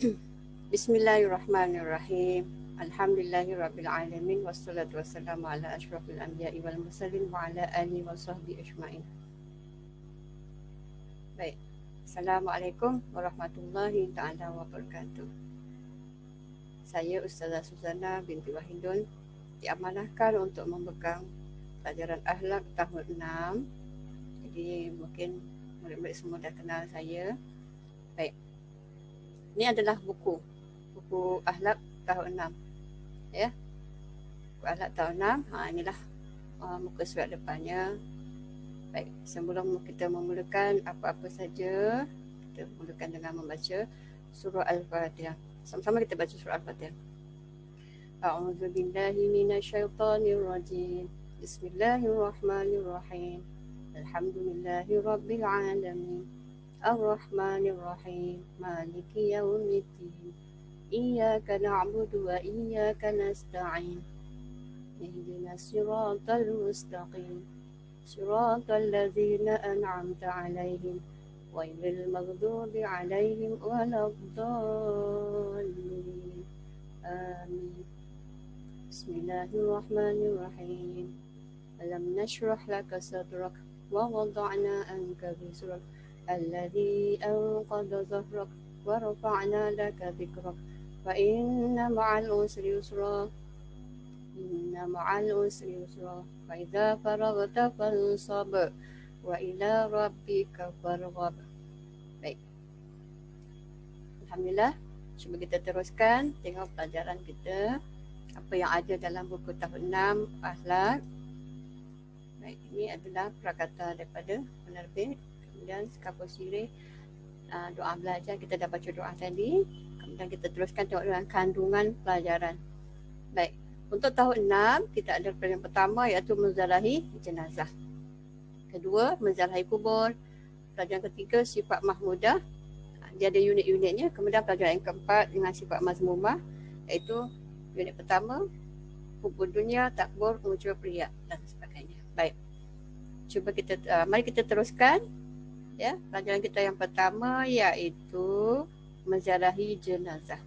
Bismillahirrahmanirrahim. Alhamdulillahirrabbilalamin. Wassalatu wassalamu ala ashrafil anbiya'i wal mursalin wa ala alihi wa sahbihi ajma'in. Baik. Assalamualaikum warahmatullahi ta'ala wabarakatuh. Saya Ustazah Suzana binti Wahidun diamanahkan untuk memegang pelajaran akhlak tahun 6. Jadi mungkin murid-murid semua dah kenal saya. Baik. Ini adalah buku akhlak tahun 6. Ya. Buku akhlak tahun 6. Inilah muka surat depannya. Baik, sebelum kita memulakan apa-apa saja, kita mulakan dengan membaca surah Al-Fatihah. Sama-sama kita baca surah Al-Fatihah. A'udzu billahi minasyaitonir rajim. Bismillahirrahmanirrahim. Alhamdulillahirabbil alamin. Ar-Rahmanir-Rahim. Maliki yaumiddin. Iyyaka na'budu wa iyyaka nasta'in. Ihdinas siratal mustaqim. Siratal ladzina an'amta 'alaihim ghairil maghdubi 'alaihim waladdallin. Amin. Bismillahirrahmanirrahim. Alam nashrah laka sadrak wa wada'na anka wizrak alladzi anqadha dhahrak wa rafa'na laka dhikrak fa inna ma'al usri yusra fa idza faraghta fansab wa ila rabbika farghab. Baik. Alhamdulillah. Cuba kita teruskan tengok pelajaran kita apa yang ada dalam buku tahun 6 akhlak. Baik, ini adalah prakata daripada penerbit. Kemudian sekapur sirih doa belajar, kita dah baca doa tadi. Kemudian kita teruskan tengok dengan kandungan pelajaran. Baik, untuk tahun 6 kita ada pelajaran pertama iaitu menzarahi jenazah. Kedua, menzarahi kubur. Pelajaran ketiga, sifat mahmudah. Dia ada unit-unitnya. Kemudian pelajaran yang keempat dengan sifat mazmumah, iaitu unit pertama, hubur dunia, takbur, mengucur pria dan sebagainya. Baik, cuba kita mari kita teruskan. Ya, pelajaran kita yang pertama iaitu menzarahi jenazah.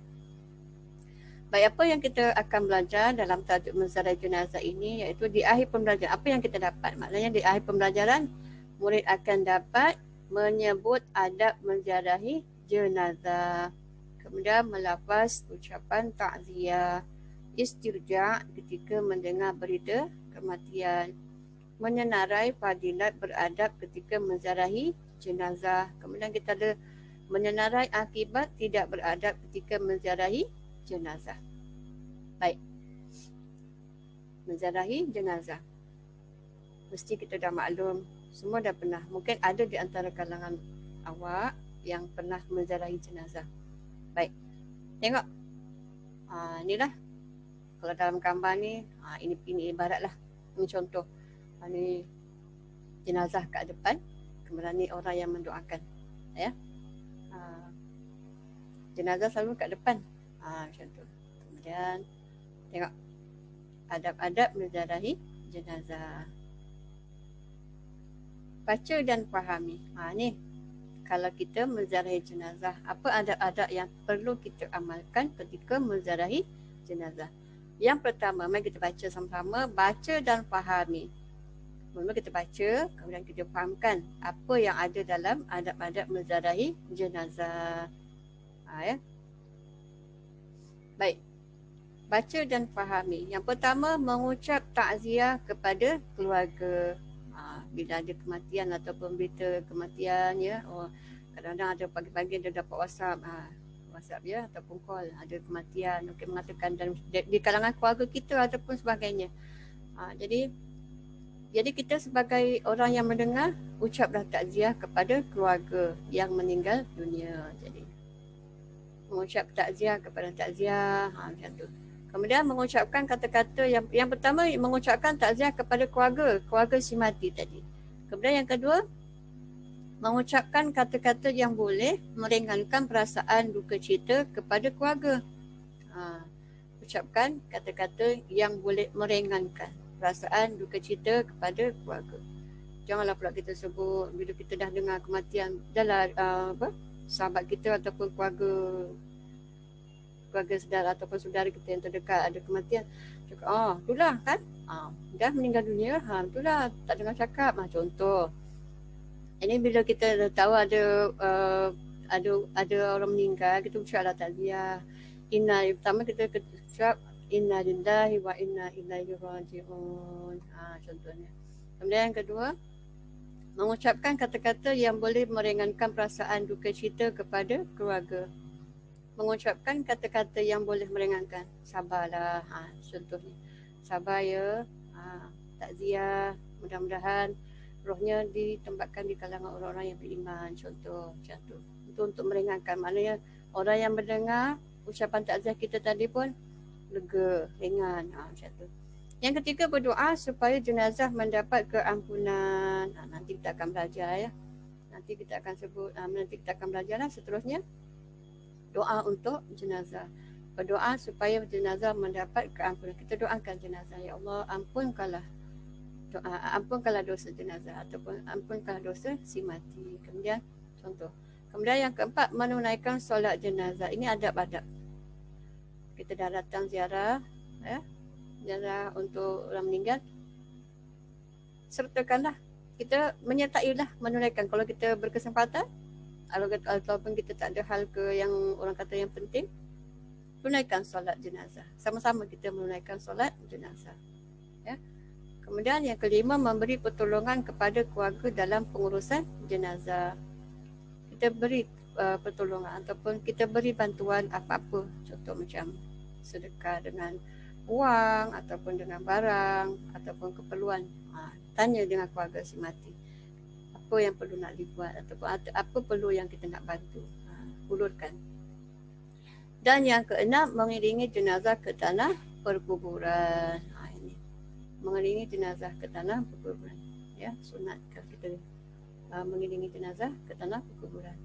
Baik, apa yang kita akan belajar dalam tajuk menzarahi jenazah ini iaitu di akhir pembelajaran apa yang kita dapat. Maknanya di akhir pembelajaran murid akan dapat menyebut adab menzarahi jenazah. Kemudian melafaz ucapan takziah, istirja ketika mendengar berita kematian, menyenarai fadilat beradab ketika menzarahi jenazah. Kemudian kita ada menyenarai akibat tidak beradab ketika menzarahi jenazah. Baik. Menzarahi jenazah. Mesti kita dah maklum, semua dah pernah. Mungkin ada di antara kalangan awak yang pernah menzarahi jenazah. Baik. Tengok. Inilah. Kalau dalam gambar ni, ini ibaratlah. Ini contoh. Ini jenazah kat depan. Kemudian ni orang yang mendoakan. Ya. Jenazah selalu kat depan. Macam tu. Kemudian tengok. Adab-adab menzarahi jenazah. Baca dan fahami. Ni. Kalau kita menzarahi jenazah, apa adab-adab yang perlu kita amalkan ketika menzarahi jenazah? Yang pertama, mari kita baca sama-sama. Baca dan fahami. Mula kita baca, kemudian kita fahamkan apa yang ada dalam adab-adab menzarahi jenazah. Ya. Baik. Baca dan fahami. Yang pertama, mengucap takziah kepada keluarga. Bila ada kematian ataupun berita kematian, ya. Kadang-kadang ada pagi-pagi dia dapat WhatsApp ya, ataupun call, ada kematian, mengatakan dan di kalangan keluarga kita ataupun sebagainya. Jadi kita sebagai orang yang mendengar, ucaplah takziah kepada keluarga yang meninggal dunia. Jadi mengucap takziah kepada takziah, macam tu. Kemudian mengucapkan kata-kata yang pertama, mengucapkan takziah kepada keluarga si mati tadi. Kemudian yang kedua, mengucapkan kata-kata yang boleh meringankan perasaan duka cita kepada keluarga. Ucapkan kata-kata yang boleh meringankan perasaan duka cita kepada keluarga. Janganlah pula kita sebut bila kita dah dengar kematian, sahabat kita ataupun keluarga keluarga saudara ataupun saudara kita yang terdekat ada kematian, cakap, itulah kan, dah meninggal dunia, itulah tak dengar cakap, contoh. Ini bila kita dah tahu ada orang meninggal, kita ucaplah takziah. Pertama kita ucap inna lillahi wa inna ilaihi raji'un. Contohnya. Kemudian yang kedua, mengucapkan kata-kata yang boleh meringankan perasaan duka cita kepada keluarga. Mengucapkan kata-kata yang boleh meringankan. Sabarlah. Contohnya. Sabar ya. Takziah. Mudah-mudahan rohnya ditempatkan di kalangan orang-orang yang beriman. Contoh macam tu. Itu untuk meringankan. Maknanya orang yang mendengar ucapan takziah kita tadi pun lega, ringan. Macam tu. Yang ketiga, berdoa supaya jenazah mendapat keampunan. Nanti kita akan belajar ya. Nanti kita akan sebut, nanti kita akan belajar lah seterusnya. Doa untuk jenazah. Berdoa supaya jenazah mendapat keampunan. Kita doakan jenazah. Ya Allah, ampunkanlah dosa jenazah ataupun ampunkanlah dosa si mati. Kemudian contoh. Kemudian yang keempat, menunaikan solat jenazah. Ini adab-adab. Kita dah datang ziarah, ya, ziarah untuk orang meninggal. Sertakanlah, kita menyertailah menunaikan. Kalau kita berkesempatan, ataupun kita tak ada hal ke yang orang kata yang penting, tunaikan solat jenazah. Sama-sama kita menunaikan solat jenazah. Ya. Kemudian yang kelima, memberi pertolongan kepada keluarga dalam pengurusan jenazah. Kita beri pertolongan ataupun kita beri bantuan apa-apa. Contoh macam sedekah dengan wang ataupun dengan barang ataupun keperluan. Tanya dengan keluarga si mati. Apa yang perlu nak dibuat ataupun apa perlu yang kita nak bantu. Ulurkan. Dan yang keenam, mengiringi jenazah ke tanah perkuburan. Mengiringi jenazah ke tanah perkuburan. Ya, sunat kalau kita mengiringi jenazah ke tanah perkuburan.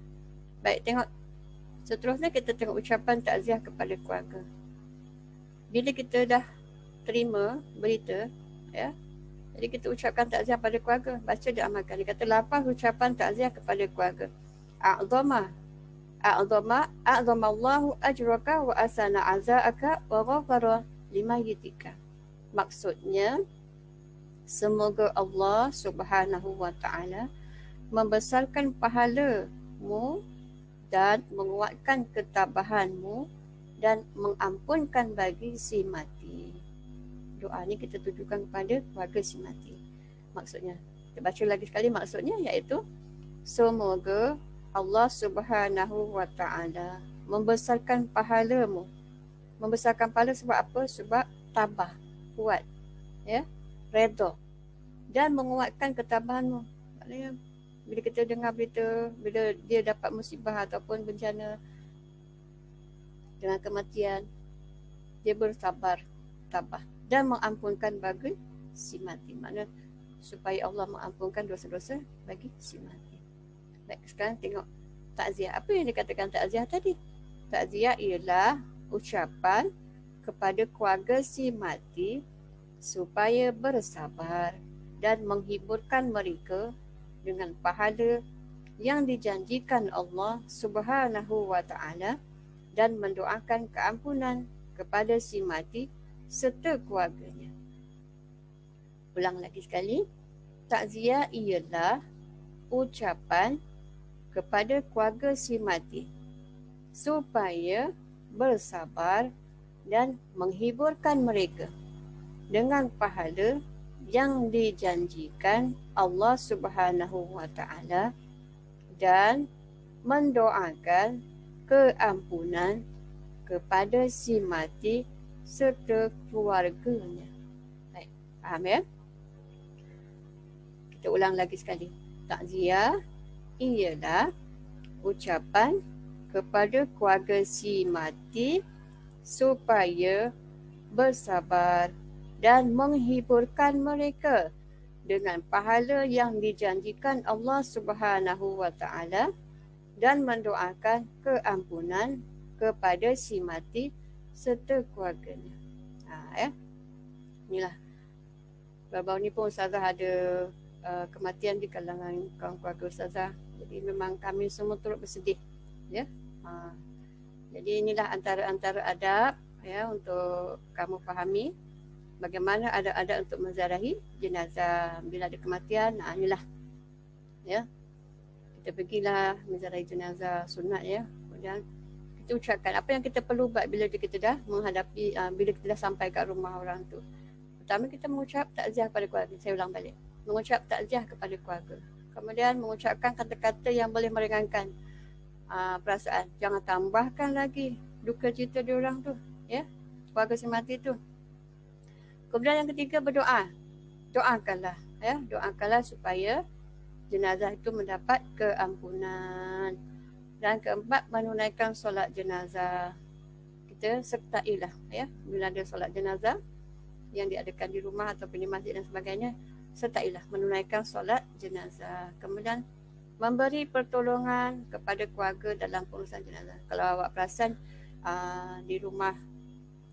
Baik, tengok. Seterusnya kita tengok ucapan takziah kepada keluarga. Bila kita dah terima berita, ya, jadi kita ucapkan takziah pada keluarga. Baca dia amalkan. Dia kata lafaz ucapan takziah kepada keluarga. A'zamallahu ajraka wa asana aza'aka wa ghafara limayyitika. Maksudnya, semoga Allah Subhanahu wa ta'ala membesarkan pahalamu dan menguatkan ketabahanmu dan mengampunkan bagi si mati. Doa ni kita tujukan kepada keluarga si mati. Maksudnya, kita baca lagi sekali maksudnya, iaitu semoga Allah Subhanahu wa ta'ala membesarkan pahalamu. Membesarkan pahala sebab apa? Sebab tabah, kuat, ya, redha, dan menguatkan ketabahanmu. Maknanya bila kita dengar berita, bila dia dapat musibah ataupun bencana dengan kematian, dia bersabar, tabah, dan mengampunkan bagi si mati. Maknanya supaya Allah mengampunkan dosa-dosa bagi si mati. Baik, sekarang tengok takziah. Apa yang dikatakan takziah tadi? Takziah ialah ucapan kepada keluarga si mati supaya bersabar dan menghiburkan mereka dengan pahala yang dijanjikan Allah Subhanahu wa ta'ala dan mendoakan keampunan kepada si mati serta keluarganya. Ulang lagi sekali. Takziah ialah ucapan kepada keluarga si mati supaya bersabar dan menghiburkan mereka dengan pahala yang dijanjikan Allah Subhanahu wa ta'ala dan mendoakan keampunan kepada si mati serta keluarganya. Baik, faham ya? Kita ulang lagi sekali. Takziah ialah ucapan kepada keluarga si mati supaya bersabar dan menghiburkan mereka dengan pahala yang dijanjikan Allah Subhanahu wa ta'ala dan mendoakan keampunan kepada si mati serta keluarganya. Ya. Inilah. Baru-baru ni pun Ustazah ada kematian di kalangan kawan keluarga Ustazah. Jadi memang kami semua turut bersedih. Ya. Jadi inilah antara adab ya untuk kamu fahami bagaimana adab-adab untuk menziarahi jenazah bila ada kematian. Inilah ya, kita pergilah menziarahi jenazah sunat ya. Kemudian kita ucapkan apa yang kita perlu buat bila kita dah menghadapi bila kita dah sampai kat rumah orang tu. Pertama kita mengucap takziah kepada keluarga. Saya ulang balik. Mengucap takziah kepada keluarga. Kemudian mengucapkan kata-kata yang boleh meringankan perasaan. Jangan tambahkan lagi duka cita diorang tu, ya, keluarga si mati tu. Kemudian yang ketiga berdoa. Doakanlah, ya, doakanlah supaya jenazah itu mendapat keampunan. Dan keempat, menunaikan solat jenazah. Kita sertailah, ya, bila ada solat jenazah yang diadakan di rumah ataupun di masjid dan sebagainya, sertailah menunaikan solat jenazah. Kemudian memberi pertolongan kepada keluarga dalam pengurusan jenazah. Kalau awak perasan di rumah,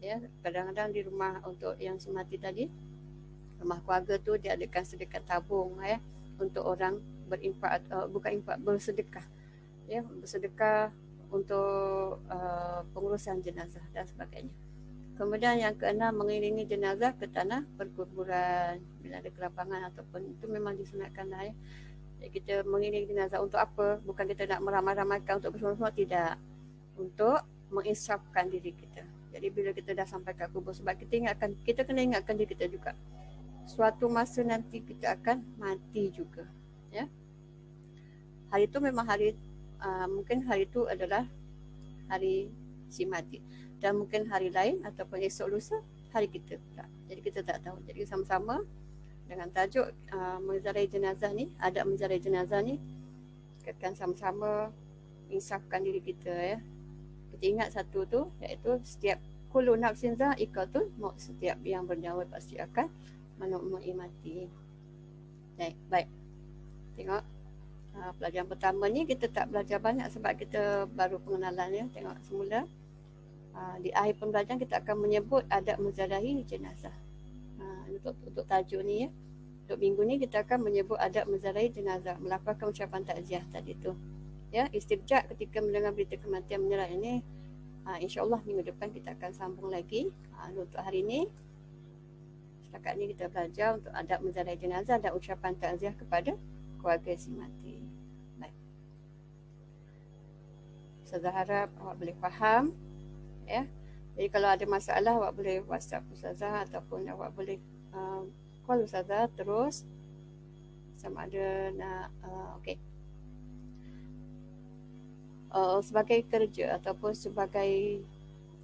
ya, kadang-kadang di rumah untuk yang semati tadi, rumah keluarga tu diadakan sedekah tabung ya untuk orang berimpak, bukan impak, bersedekah, ya, bersedekah untuk pengurusan jenazah dan sebagainya. Kemudian yang keenam, mengiringi jenazah ke tanah perkuburan bila ada kelapangan ataupun itu memang disunatkan lah ya. Kita mengiringi jenazah untuk apa? Bukan kita nak meramai-ramaikan untuk bersama-sama, tidak. Untuk menginsafkan diri kita. Jadi bila kita dah sampai ke kubur, sebab kita kena ingatkan diri kita juga. Suatu masa nanti kita akan mati juga. Ya. Hari itu memang hari, mungkin hari itu adalah hari si mati. Dan mungkin hari lain ataupun esok lusa hari kita pula. Jadi kita tak tahu. Jadi sama-sama dengan tajuk menziarahi jenazah ni, adab menziarahi jenazah ni, kita akan sama-sama insafkan diri kita ya. Kita ingat satu tu, iaitu setiap kullu nafsin za'iqatul maut, setiap yang bernyawa pasti akan mati. Baik. Tengok pelajaran pertama ni kita tak belajar banyak sebab kita baru pengenalan ya. Tengok semula di akhir pembelajaran kita akan menyebut adab menziarahi jenazah. Untuk tajuk ni ya. Untuk minggu ni kita akan menyebut adab menziarahi jenazah, melafazkan ucapan takziah tadi tu. Ya, istirja ketika mendengar berita kematian menyerah ini, insya-Allah minggu depan kita akan sambung lagi. Untuk hari ni setakat ni kita belajar untuk adab menziarahi jenazah dan ucapan takziah kepada keluarga si mati. Baik. Saya harap awak boleh faham ya. Jadi kalau ada masalah awak boleh WhatsApp Ustazah ataupun awak boleh call Ustazah terus sama ada nak okey. Sebagai kerja ataupun sebagai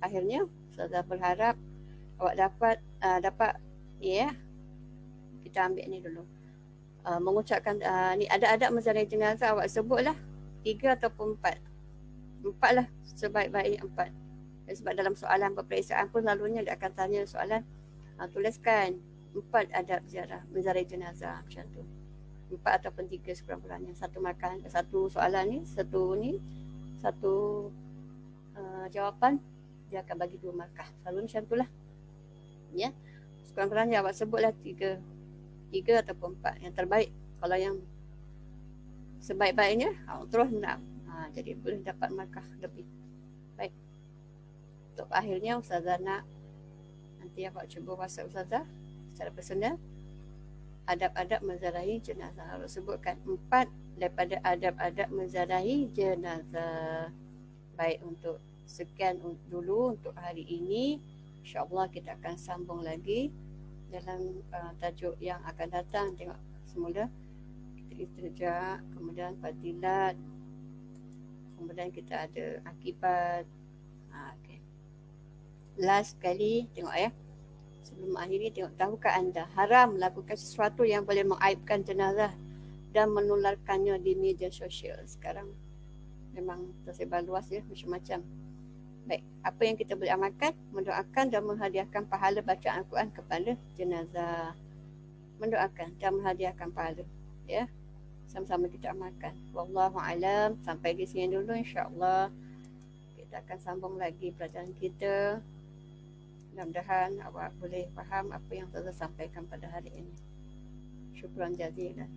akhirnya Ustazah berharap awak dapat ya. Kita ambil ni dulu. Mengucapkan ni ada adab menziarahi jenazah, awak sebutlah 3 ataupun 4. 4 lah sebaik-baiknya 4. Sebab dalam soalan peperiksaan pun selalunya dia akan tanya soalan, tuliskan 4 adab ziarah menziarahi jenazah macam tu. 4 ataupun 3 sekurang-kurangnya. Satu soalan ni, satu jawapan dia akan bagi 2 markah. Selalu macam tu lah. Ya. Sekurang-kurangnya awak sebutlah 3 ataupun 4 yang terbaik. Kalau yang sebaik-baiknya terus 6. Jadi boleh dapat markah lebih. Baik. Untuk akhirnya Ustazah nak nanti awak cuba WhatsApp Ustazah secara personal adab-adab menziarahi jenazah. Awak sebutkan 4 daripada adab-adab menziarahi jenazah. Baik, untuk sekian dulu untuk hari ini. InsyaAllah kita akan sambung lagi dalam tajuk yang akan datang. Tengok semula kita istirja, kemudian fadilat, kemudian kita ada akibat. Okay. Last kali tengok ya. Sebelum mengakhiri, tengok, tahukah anda haram melakukan sesuatu yang boleh mengaibkan jenazah dan menularkannya di media sosial. Sekarang memang tersebar luas ya, macam-macam. Baik, apa yang kita boleh amalkan? Mendoakan dan menghadiahkan pahala bacaan Al-Quran kepada jenazah. Mendoakan dan menghadiahkan pahala. Ya, sama-sama kita amalkan. Wallahu alam. Sampai di sini dulu insya-Allah. Kita akan sambung lagi pelajaran kita. Mudah-mudahan awak boleh faham apa yang saya sampaikan pada hari ini. Syukran jazilan.